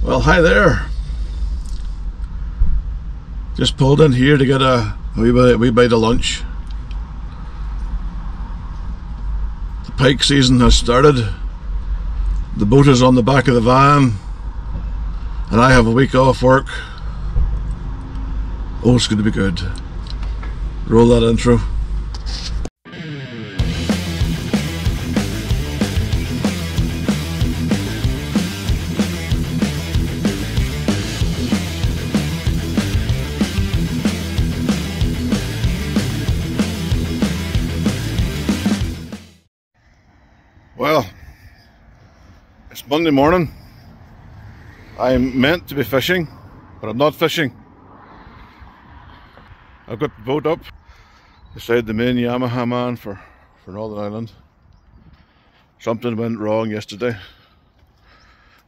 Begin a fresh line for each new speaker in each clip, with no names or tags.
Well, hi there. Just pulled in here to get a wee bite of lunch. The pike season has started. The boat is on the back of the van and I have a week off work. Oh, it's going to be good. Roll that intro. Well, it's Monday morning. I'm meant to be fishing, but I'm not fishing. I've got the boat up beside the main Yamaha man for Northern Ireland. Something went wrong yesterday.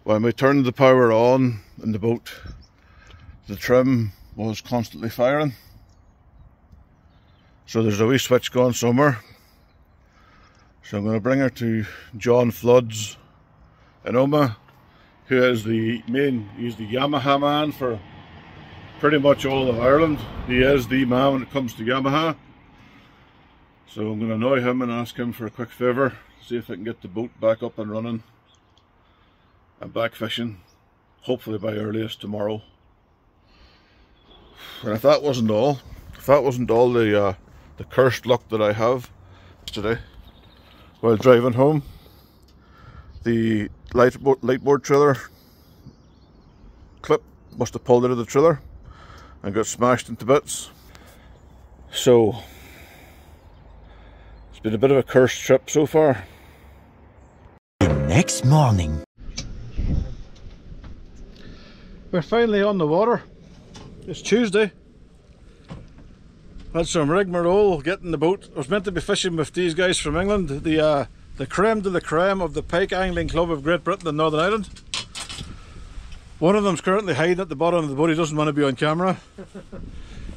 When we turned the power on in the boat, the trim was constantly firing. So there's a wee switch going somewhere. So I'm going to bring her to John Flood's in Omagh, who is he's the Yamaha man for pretty much all of Ireland. He is the man when it comes to Yamaha. So I'm going to annoy him and ask him for a quick favour, see if I can get the boat back up and running and back fishing, hopefully by earliest tomorrow. And if that wasn't all, the cursed luck that I have today, while driving home, the lightboard trailer clip must have pulled out of the trailer and got smashed into bits. So it's been a bit of a cursed trip so far.
The next morning,
we're finally on the water. It's Tuesday. Had some rigmarole getting the boat. I was meant to be fishing with these guys from England, the creme de la creme of the Pike Angling Club of Great Britain and Northern Ireland. One of them's currently hiding at the bottom of the boat. He doesn't want to be on camera.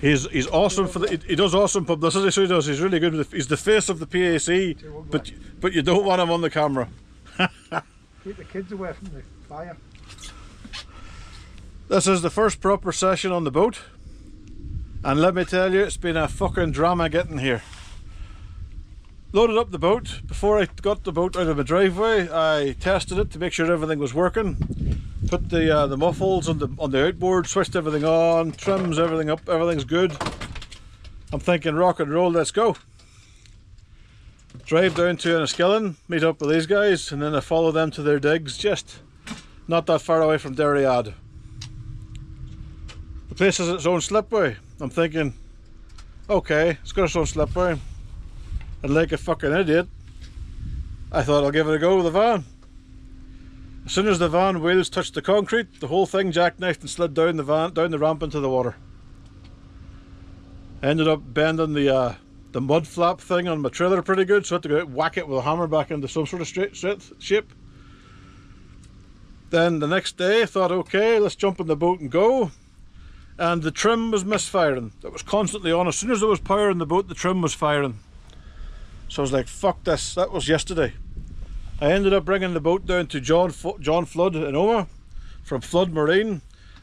He's awesome for he does awesome publicity, so he does. He's really good. He's the face of the PAC, but you don't want him on the camera.
Keep the kids away from the fire.
This is the first proper session on the boat. And let me tell you, it's been a fucking drama getting here. Loaded up the boat. Before I got the boat out of the driveway, I tested it to make sure everything was working. Put the muffles on the outboard, switched everything on, trims everything up, everything's good. I'm thinking rock and roll, let's go. Drive down to Enniskillen, meet up with these guys, and then I follow them to their digs, just not that far away from Derryad. The place has its own slipway. I'm thinking, okay, it's got its own slipway. And like a fucking idiot, I thought I'll give it a go with the van. As soon as the van wheels touched the concrete, the whole thing jackknifed and slid down the ramp into the water. I ended up bending the mud flap thing on my trailer pretty good, so I had to go out and whack it with a hammer back into some sort of straight shape. Then the next day I thought, okay, let's jump in the boat and go. And the trim was misfiring. It was constantly on. As soon as there was power in the boat, the trim was firing. So I was like, fuck this. That was yesterday. I ended up bringing the boat down to John Flood in Omagh from Flood Marine.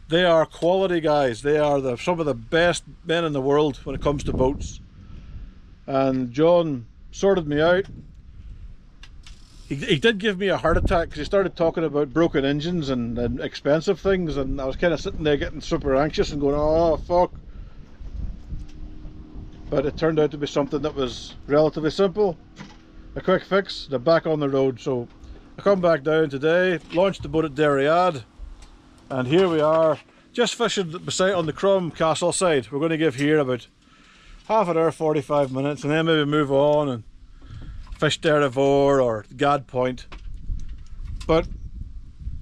They are quality guys. They are some of the best men in the world when it comes to boats. And John sorted me out. He did give me a heart attack because he started talking about broken engines and expensive things, and I was kind of sitting there getting super anxious and going, oh fuck. But it turned out to be something that was relatively simple. A quick fix, they're back on the road. So I come back down today, launched the boat at Derryad, and here we are, just fishing beside on the Crum Castle side. We're going to give here about half an hour, 45 minutes, and then maybe move on and fish Derrivore or Gad Point. But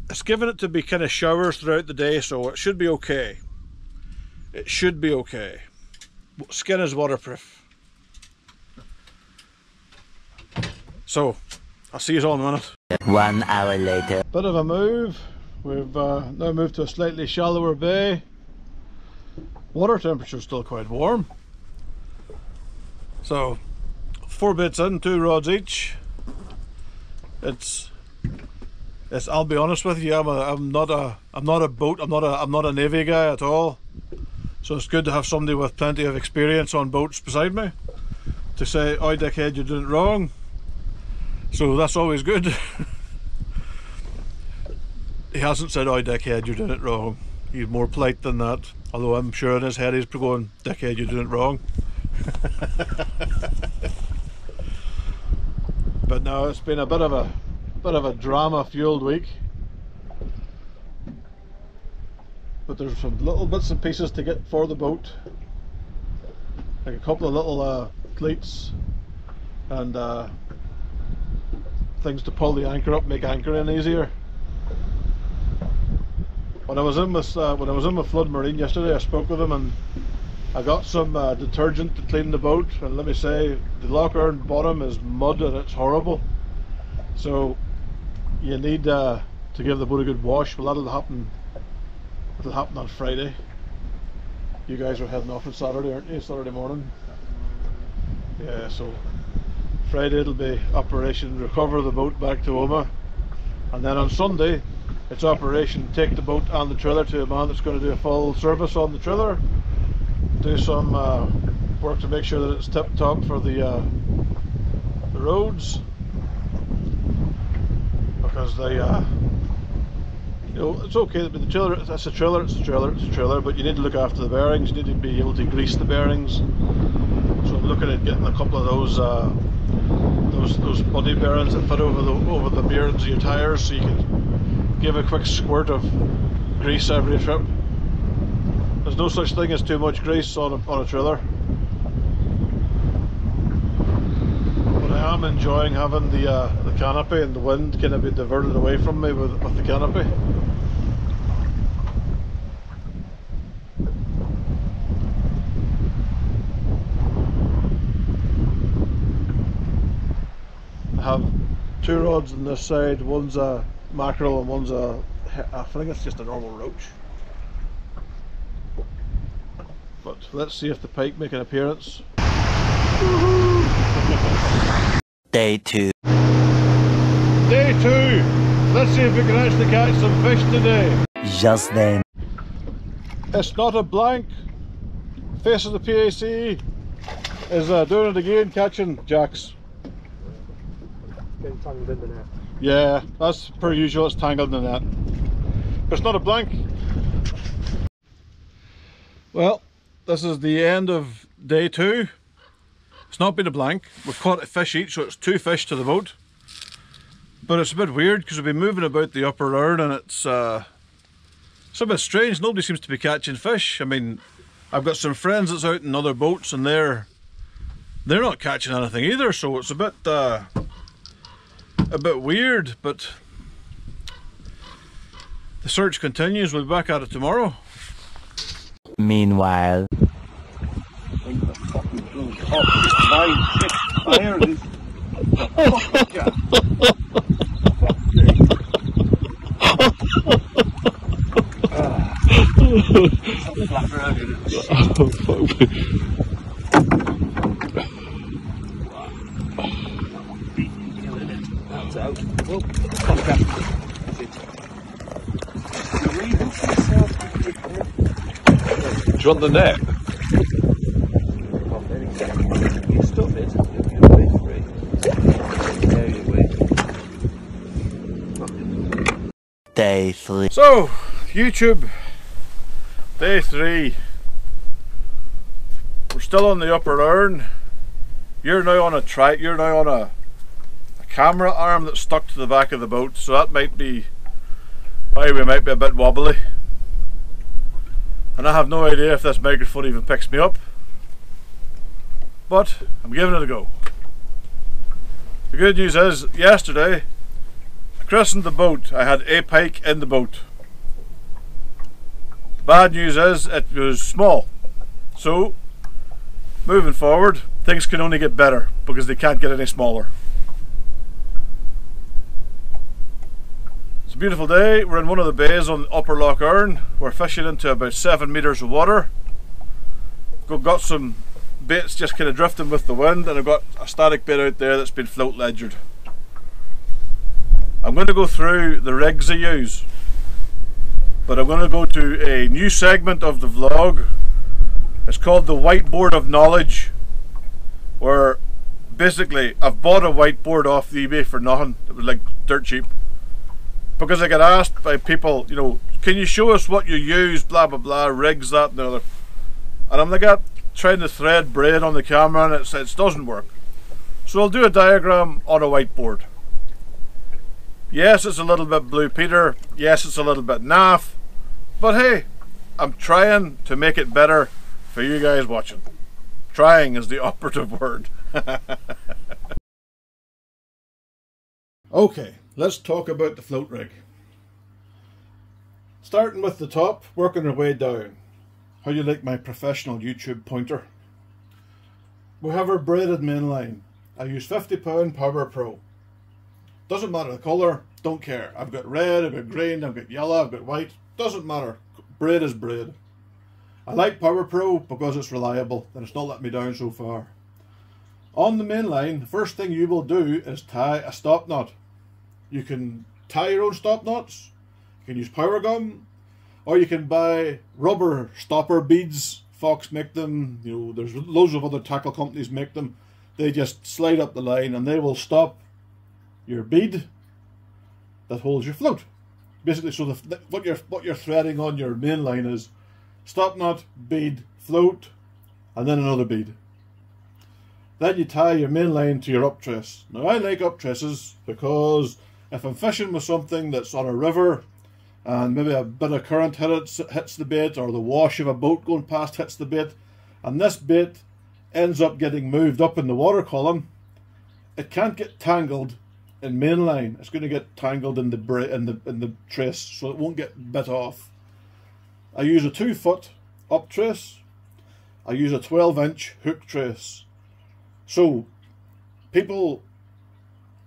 it's given it to be kind of showers throughout the day, so it should be okay. It should be okay. Skin is waterproof. So I'll see you all in a minute.
1 hour later.
Bit of a move. We've now moved to a slightly shallower bay. Water temperature is still quite warm. So 4 bits in, 2 rods each. It's Yes, I'll be honest with you. I'm not a boat. I'm not a navy guy at all. So it's good to have somebody with plenty of experience on boats beside me to say, "Oi, dickhead, you're doing it wrong." So that's always good. He hasn't said, "Oi, dickhead, you're doing it wrong." He's more polite than that. Although I'm sure in his head he's going, "Dickhead, you're doing it wrong." But no, it's been a bit of a drama-fueled week. But there's some little bits and pieces to get for the boat, like a couple of little cleats and things to pull the anchor up, make anchoring easier. When I was in with Flood Marine yesterday, I spoke with them and I got some detergent to clean the boat, and let me say, the Loch Earn bottom is mud and it's horrible. So you need to give the boat a good wash. Well, that'll happen on Friday. You guys are heading off on Saturday, aren't you? Saturday morning. Yeah, so Friday it'll be Operation Recover the boat back to Omagh, and then on Sunday it's Operation Take the boat and the trailer to a man that's going to do a full service on the trailer, do some work to make sure that it's tip top for the roads, because they you know, it's okay that the trailer, it's a trailer, but you need to look after the bearings. You need to be able to grease the bearings. So I'm looking at getting a couple of those buddy bearings that fit over the bearings of your tires, so you can give a quick squirt of grease every trip. There's no such thing as too much grease on a trailer. But I am enjoying having the canopy and the wind kind of be diverted away from me with the canopy. I have two rods on this side. One's a mackerel and one's I think it's just a normal roach. But let's see if the pike make an appearance.
Day 2.
Day 2! Let's see if we can actually catch some fish today.
Just then.
It's not a blank. Face of the PAC is doing it again, catching jacks.
Getting tangled in the net.
Yeah, that's per usual, it's tangled in the net. But it's not a blank. Well, this is the end of day 2. It's not been a blank. We've caught a fish each, so it's 2 fish to the boat. But it's a bit weird because we've been moving about the Upper Earn and it's a bit strange. Nobody seems to be catching fish. I mean, I've got some friends that's out in other boats and they're not catching anything either, so it's a bit weird, but the search continues. We'll be back at it tomorrow.
Meanwhile.
Do you want the net?
Day 3.
So, YouTube, day 3. We're still on the Upper Earn. You're now on a camera arm that's stuck to the back of the boat, so that might be why we might be a bit wobbly. And I have no idea if this microphone even picks me up, but I'm giving it a go. The good news is, yesterday I christened the boat. I had a pike in the boat. The bad news is it was small, so moving forward things can only get better because they can't get any smaller. It's a beautiful day. We're in one of the bays on Upper Loch Earn. We're fishing into about 7 meters of water. We've got some baits just kind of drifting with the wind, and I've got a static bait out there that's been float ledgered. I'm going to go through the rigs I use, but I'm going to go to a new segment of the vlog. It's called the Whiteboard of Knowledge, where basically I've bought a whiteboard off eBay for nothing. It was like dirt cheap, because I get asked by people, you know, can you show us what you use, blah blah blah, rigs, that and the other, and I'm like trying to thread braid on the camera and it doesn't work. So I'll do a diagram on a whiteboard. Yes, it's a little bit Blue Peter, yes it's a little bit naff, but hey, I'm trying to make it better for you guys watching. Trying is the operative word. Okay, let's talk about the float rig. Starting with the top, working our way down. How you like my professional YouTube pointer? We have our braided mainline. I use 50 pound Power Pro. Doesn't matter the colour, don't care. I've got red, I've got green, I've got yellow, I've got white. Doesn't matter. Braid is braid. I like Power Pro because it's reliable and it's not let me down so far. On the mainline, the first thing you will do is tie a stop knot. You can tie your own stop knots, you can use power gum, or you can buy rubber stopper beads. Fox make them, you know, there's loads of other tackle companies make them. They just slide up the line and they will stop your bead that holds your float. Basically, so what you're threading on your main line is stop knot, bead, float, and then another bead. Then you tie your main line to your up trace. Now I like up traces because if I'm fishing with something that's on a river and maybe a bit of current hits the bait, or the wash of a boat going past hits the bait, and this bait ends up getting moved up in the water column, it can't get tangled in mainline. It's going to get tangled in the trace, so it won't get bit off. I use a 2-foot up trace. I use a 12-inch hook trace. So people,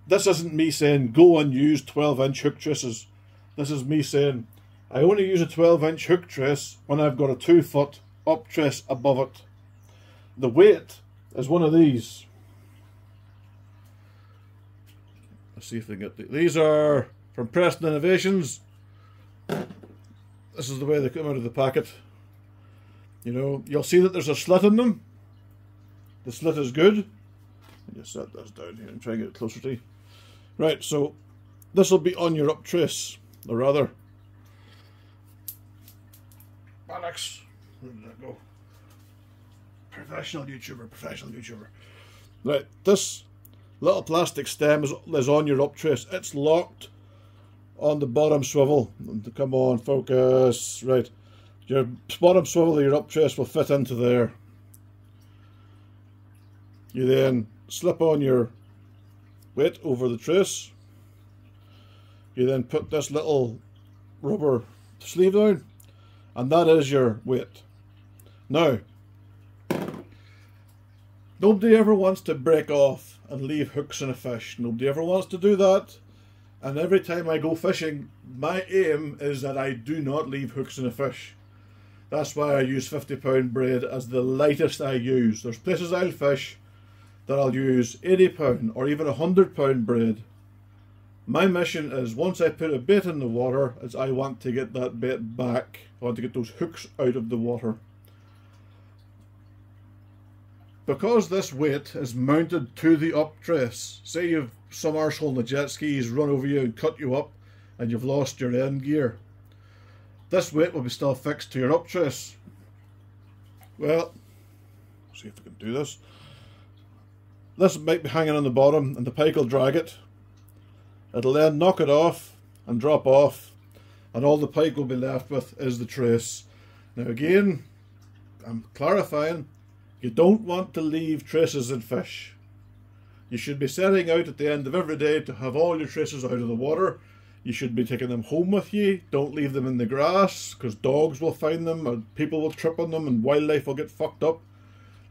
this isn't me saying go and use 12-inch hook traces. This is me saying I only use a 12-inch hook trace when I've got a 2-foot up trace above it. The weight is one of these. Let's see if they get these are from Preston Innovations. This is the way they come out of the packet. You know, you'll see that there's a slit in them. The slit is good. Let me just set this down here and try and get it closer to you. Right, so this will be on your up trace, or rather, Alex, where did that go? Professional YouTuber. Right, this little plastic stem is on your up trace. It's locked on the bottom swivel. Come on, focus. Right, your bottom swivel of your up trace will fit into there. You then slip on your weight over the trace. You then put this little rubber sleeve down, and that is your weight. Now, nobody ever wants to break off and leave hooks in a fish. Nobody ever wants to do that. And every time I go fishing, my aim is that I do not leave hooks in a fish. That's why I use 50-pound braid as the lightest I use. There's places I'll fish that I'll use 80-pound or even 100-pound braid. My mission is, once I put a bait in the water, is I want to get that bait back. I want to get those hooks out of the water. Because this weight is mounted to the up trace, say you've some arsehole in the jet skis run over you and cut you up and you've lost your end gear, this weight will be still fixed to your up trace. Well, see if we can do this. This might be hanging on the bottom and the pike will drag it. It'll then knock it off and drop off, and all the pike will be left with is the trace. Now again, I'm clarifying, you don't want to leave traces in fish. You should be setting out at the end of every day to have all your traces out of the water. You should be taking them home with you. Don't leave them in the grass, because dogs will find them and people will trip on them and wildlife will get fucked up.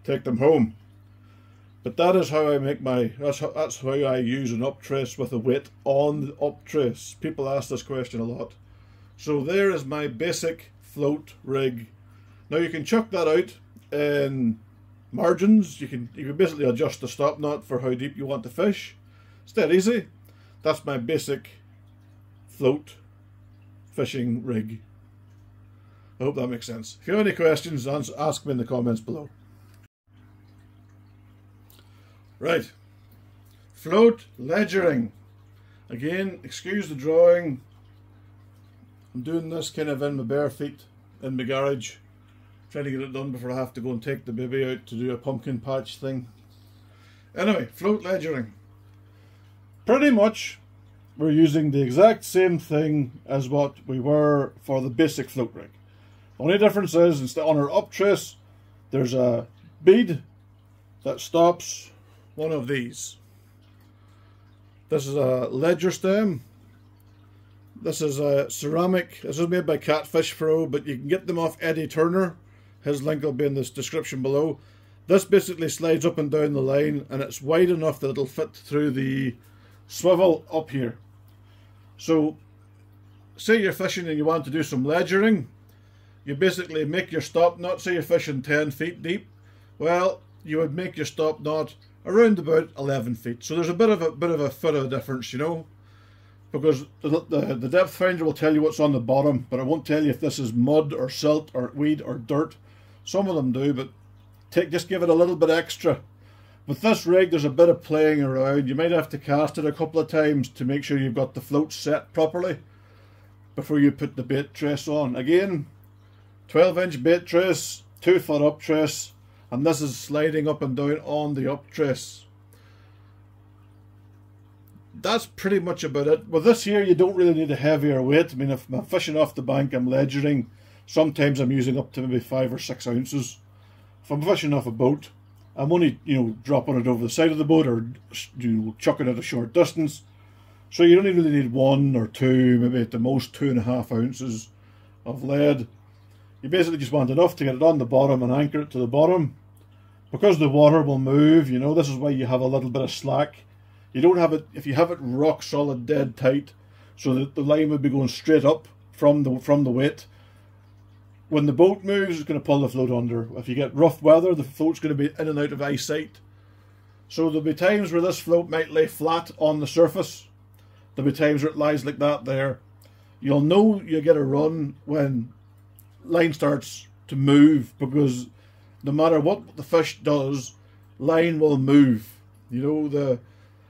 Take them home. But that is how I make my, that's how I use an up trace with a weight on the up trace. People ask this question a lot. So there is my basic float rig. Now you can chuck that out in margins. You can basically adjust the stop knot for how deep you want to fish. It's dead easy. That's my basic float fishing rig. I hope that makes sense. If you have any questions, ask me in the comments below. Right, float ledgering. Again, excuse the drawing. I'm doing this kind of in my bare feet in my garage, trying to get it done before I have to go and take the baby out to do a pumpkin patch thing. Anyway, float ledgering. Pretty much we're using the exact same thing as what we were for the basic float rig. The only difference is, instead on our up trace, there's a bead that stops one of these. This is a ledger stem. This is a ceramic. This is made by Catfish Pro, but you can get them off Eddie Turner. His link will be in the description below. This basically slides up and down the line, and it's wide enough that it'll fit through the swivel up here. So, say you're fishing and you want to do some ledgering. You basically make your stop knot. Say you're fishing 10 feet deep. Well, you would make your stop knot around about 11 feet. So there's a bit of a foot of a difference, you know, because the depth finder will tell you what's on the bottom, but it won't tell you if this is mud or silt or weed or dirt. Some of them do, but just give it a little bit extra. With this rig, there's a bit of playing around. You might have to cast it a couple of times to make sure you've got the float set properly before you put the bait trace on. Again, 12-inch bait trace, 2-foot up trace, and this is sliding up and down on the up trace. That's pretty much about it. With this here, you don't really need a heavier weight. I mean, if I'm fishing off the bank, I'm ledgering. Sometimes I'm using up to maybe 5 or 6 ounces. If I'm fishing off a boat, I'm only, you know, dropping it over the side of the boat or, you know, chucking it a short distance. So you only really need 1 or 2, maybe at the most 2.5 ounces of lead. You basically just want enough to get it on the bottom and anchor it to the bottom. Because the water will move, you know, this is why you have a little bit of slack. You don't have it, if you have it rock solid, dead tight, so that the line would be going straight up from the weight. When the boat moves, it's going to pull the float under. If you get rough weather, the float's going to be in and out of eyesight. So there'll be times where this float might lay flat on the surface. There'll be times where it lies like that there. You'll know you get a run when line starts to move, because no matter what the fish does, line will move. You know,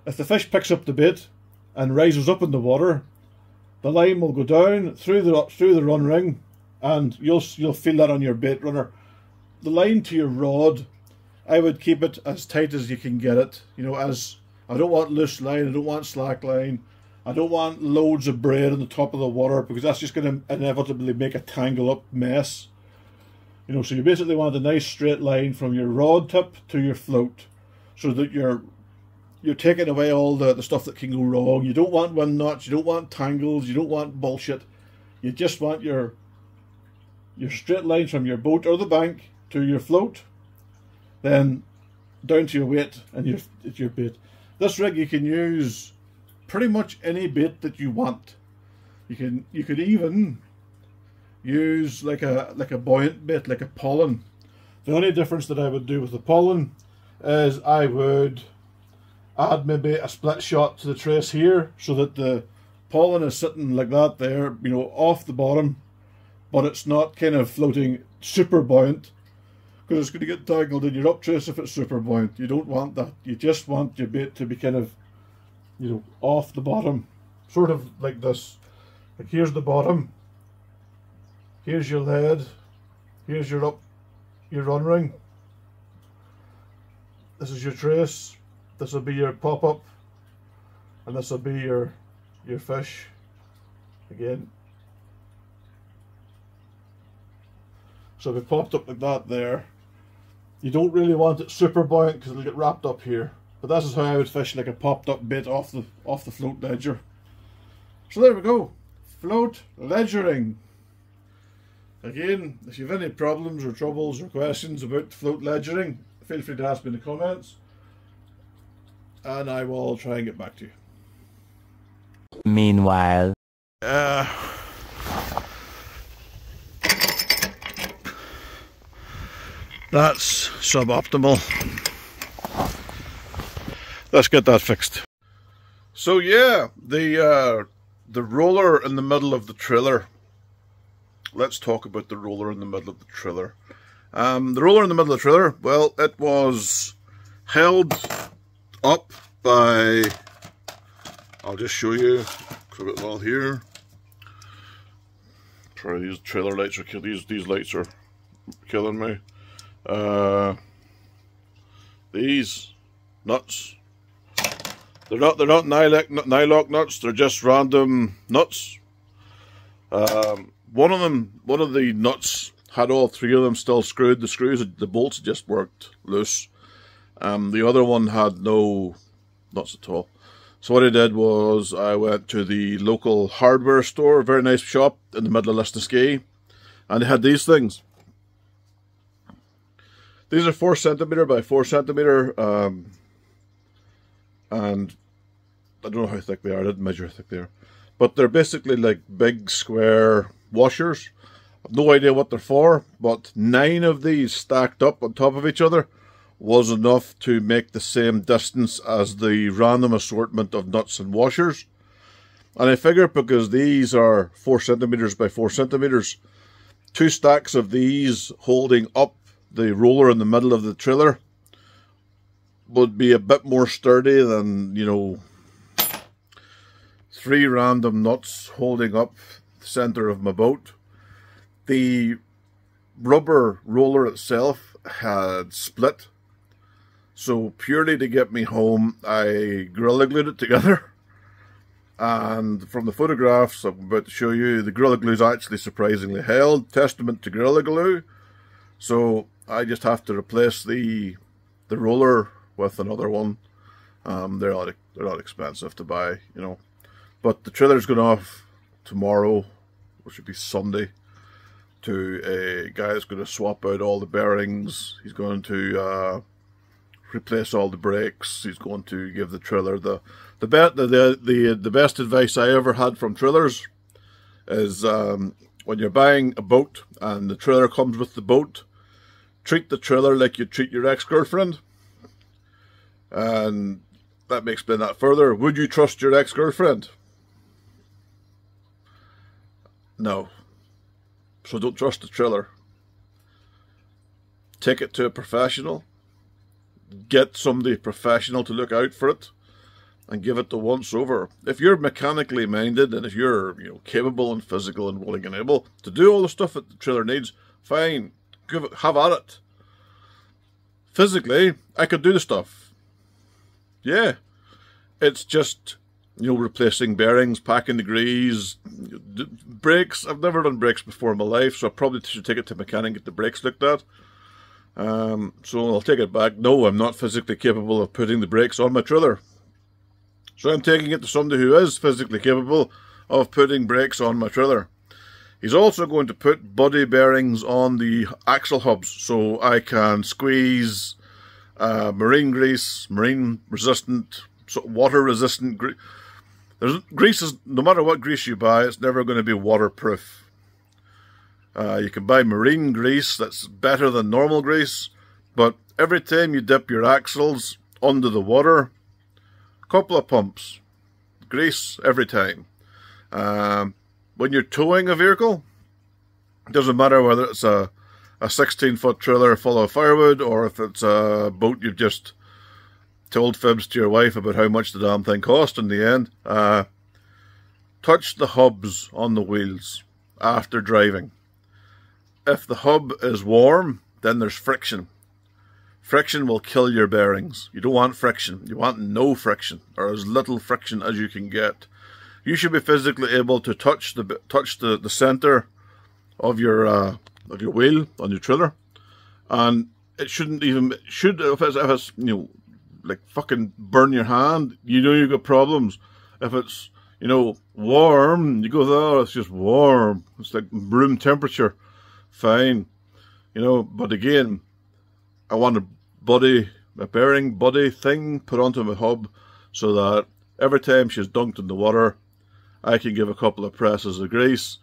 if the fish picks up the bait and rises up in the water, the line will go down through the run ring, and you'll feel that on your bait runner. The line to your rod, I would keep it as tight as you can get it. You know, as I don't want loose line, I don't want slack line, I don't want loads of braid on the top of the water, because that's just going to inevitably make a tangle up mess. You know, so you basically want a nice straight line from your rod tip to your float, so that you're taking away all the stuff that can go wrong. You don't want wind knots, you don't want tangles, you don't want bullshit. You just want your straight lines from your boat or the bank to your float, then down to your weight and your bait. This rig, you can use pretty much any bait that you want. You could even use like a buoyant bait, like a pollen. The only difference that I would do with the pollen is I would add maybe a split shot to the trace here, so that the pollen is sitting like that there, you know, off the bottom, but it's not kind of floating super buoyant, because it's going to get tangled in your up trace if it's super buoyant. You don't want that. You just want your bait to be kind of, you know, off the bottom, sort of like this. Like, here's the bottom, here's your lead, here's your run ring, this is your trace, this will be your pop-up, and this will be your fish again. So if it popped up like that there, you don't really want it super buoyant because it'll get wrapped up here. But this is how I would fish, like a popped up bit off the float ledger. So there we go, float ledgering. Again, if you have any problems or troubles or questions about float ledgering, feel free to ask me in the comments, and I will try and get back to you.
Meanwhile.
That's suboptimal. Let's get that fixed. So yeah, the the roller in the middle of the trailer. Let's talk about the roller in the middle of the trailer. The roller in the middle of the trailer, well, it was held up by, I'll just show you, put it all here. Sorry, these trailer lights are these lights are killing me. These nuts, they're not nylock nuts, they're just random nuts. One of the nuts had all three of them still screwed. The bolts just worked loose. The other one had no nuts at all. So what I did was I went to the local hardware store, a very nice shop in the middle of Lisnaskea, and they had these things. These are 4 centimeter by 4 centimeter, and I don't know how thick they are. I didn't measure how thick they are, but they're basically like big square washers. I've no idea what they're for, but 9 of these stacked up on top of each other was enough to make the same distance as the random assortment of nuts and washers. And I figure because these are 4 centimeters by 4 centimeters, 2 stacks of these holding up the roller in the middle of the trailer would be a bit more sturdy than, you know, 3 random nuts holding up the center of my boat. The rubber roller itself had split, so purely to get me home, I Gorilla Glued it together. And from the photographs I'm about to show you, the Gorilla Glue is actually surprisingly held, testament to Gorilla Glue. So I just have to replace the roller with another one. They're not expensive to buy, you know. But the trailer's going off tomorrow, which should be Sunday, to a guy that's going to swap out all the bearings. He's going to replace all the brakes. He's going to give the trailer the best advice I ever had from trailers is when you're buying a boat and the trailer comes with the boat, treat the trailer like you treat your ex-girlfriend. And let me explain that further. Would you trust your ex-girlfriend? No. So don't trust the trailer. Take it to a professional. Get somebody professional to look out for it and give it the once over. If you're mechanically minded and if you're, you know, capable and physical and willing and able to do all the stuff that the trailer needs, fine. Have at it. Physically, I could do the stuff. Yeah. It's just, you know, replacing bearings, packing the grease, brakes. I've never done brakes before in my life, so I probably should take it to a mechanic and get the brakes looked at. So I'll take it back. No, I'm not physically capable of putting the brakes on my trailer. So I'm taking it to somebody who is physically capable of putting brakes on my trailer. He's also going to put body bearings on the axle hubs so I can squeeze marine grease, marine resistant, water resistant grease. Grease is, no matter what grease you buy, it's never going to be waterproof. You can buy marine grease that's better than normal grease, but every time you dip your axles under the water, a couple of pumps, grease every time. When you're towing a vehicle, it doesn't matter whether it's a 16-foot trailer full of firewood or if it's a boat you've just told fibs to your wife about how much the damn thing cost in the end. Touch the hubs on the wheels after driving. If the hub is warm, then there's friction. Friction will kill your bearings. You don't want friction. You want no friction, or as little friction as you can get. You should be physically able to touch the center of your wheel on your trailer, and it shouldn't even if it's you know, like fucking burn your hand, you know you've got problems. If it's, you know, warm, you go, oh, it's just warm, it's like room temperature, fine, you know. But again, I want a bearing body thing put onto my hub so that every time she's dunked in the water, I can give a couple of presses of grease.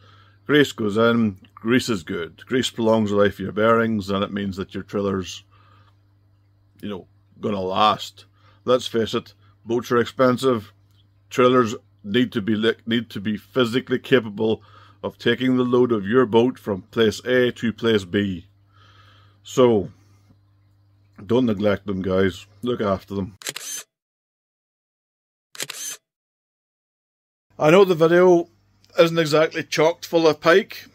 Grease goes in, grease is good. Grease prolongs the life of your bearings, and it means that your trailer's, you know, gonna last. Let's face it, boats are expensive, trailers need to be physically capable of taking the load of your boat from place A to place B. So don't neglect them, guys. Look after them. I know the video isn't exactly chocked full of pike.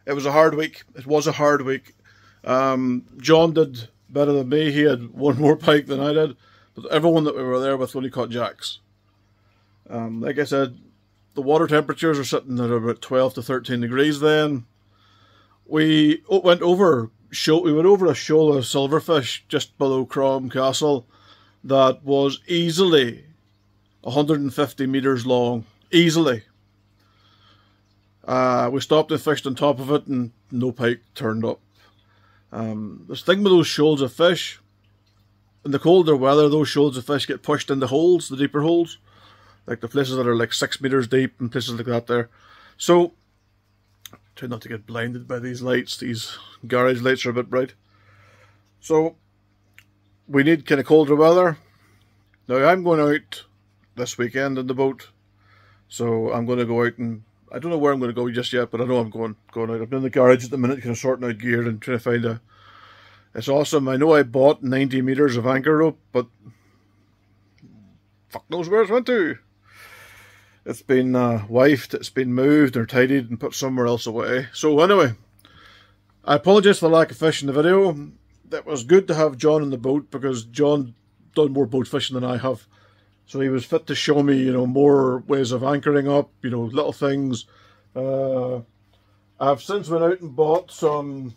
It was a hard week. It was a hard week. John did better than me. He had one more pike than I did. But everyone that we were there with only caught jacks. Like I said, the water temperatures are sitting at about 12 to 13 degrees then. We went over a shoal of silverfish just below Crom Castle that was easily 150 metres long. Easily. We stopped and fished on top of it and no pike turned up. The thing with those shoals of fish, in the colder weather, those shoals of fish get pushed into holes, the deeper holes. Like the places that are like 6 metres deep and places like that there. So, try not to get blinded by these lights. These garage lights are a bit bright. So, we need kind of colder weather. Now, I'm going out this weekend in the boat. So, I'm going to go out and I don't know where I'm going to go just yet, but I know I'm going out. I'm in the garage at the minute, kind of sorting out gear and trying to find a... It's awesome. I know I bought 90 metres of anchor rope, but fuck knows where it's went to. It's been wifed, it's been moved or tidied and put somewhere else away. So anyway, I apologise for the lack of fish in the video. It was good to have John in the boat because John done more boat fishing than I have. So he was fit to show me, you know, more ways of anchoring up, you know, little things. I've since went out and bought some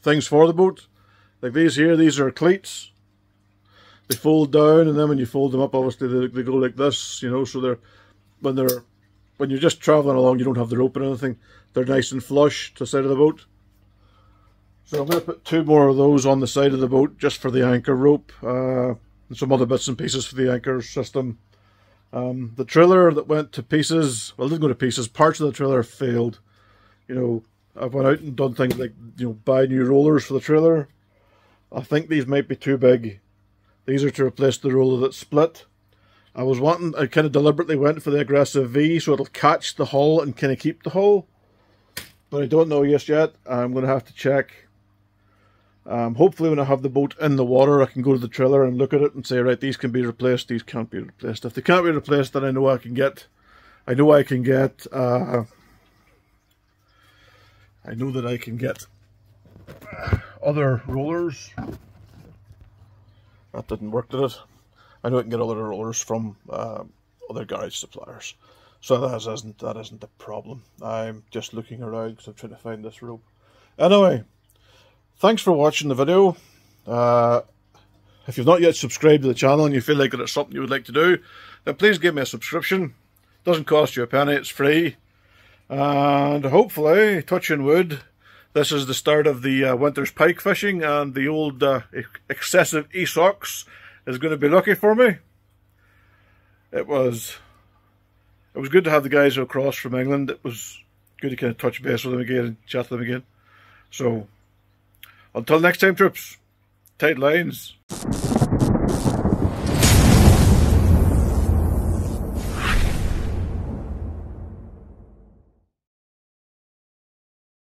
things for the boat. Like these here, these are cleats. They fold down and then when you fold them up, obviously they go like this, you know, so they're when you're just travelling along, you don't have the rope or anything. They're nice and flush to the side of the boat. So I'm going to put 2 more of those on the side of the boat just for the anchor rope. And some other bits and pieces for the anchor system. The trailer that went to pieces, well, it didn't go to pieces. Parts of the trailer failed. You know, I've went out and done things like, you know, buy new rollers for the trailer. I think these might be too big. These are to replace the roller that split. I kind of deliberately went for the aggressive V so it'll catch the hull and kind of keep the hull. But I don't know just yet. I'm going to have to check. Hopefully when I have the boat in the water, I can go to the trailer and look at it and say, right, these can be replaced, these can't be replaced. If they can't be replaced, then I know I can get other rollers. That didn't work, did it? I know I can get other rollers from other garage suppliers. So that isn't a problem. I'm just looking around because I'm trying to find this rope. Anyway, thanks for watching the video. If you've not yet subscribed to the channel and you feel like it's something you would like to do, then please give me a subscription. It doesn't cost you a penny, it's free. And hopefully, touching wood, this is the start of the winter's pike fishing and the old excessive Esox is going to be lucky for me. It was good to have the guys across from England. It was good to kind of touch base with them again and chat to them again. So, until next time, troops, tight lines.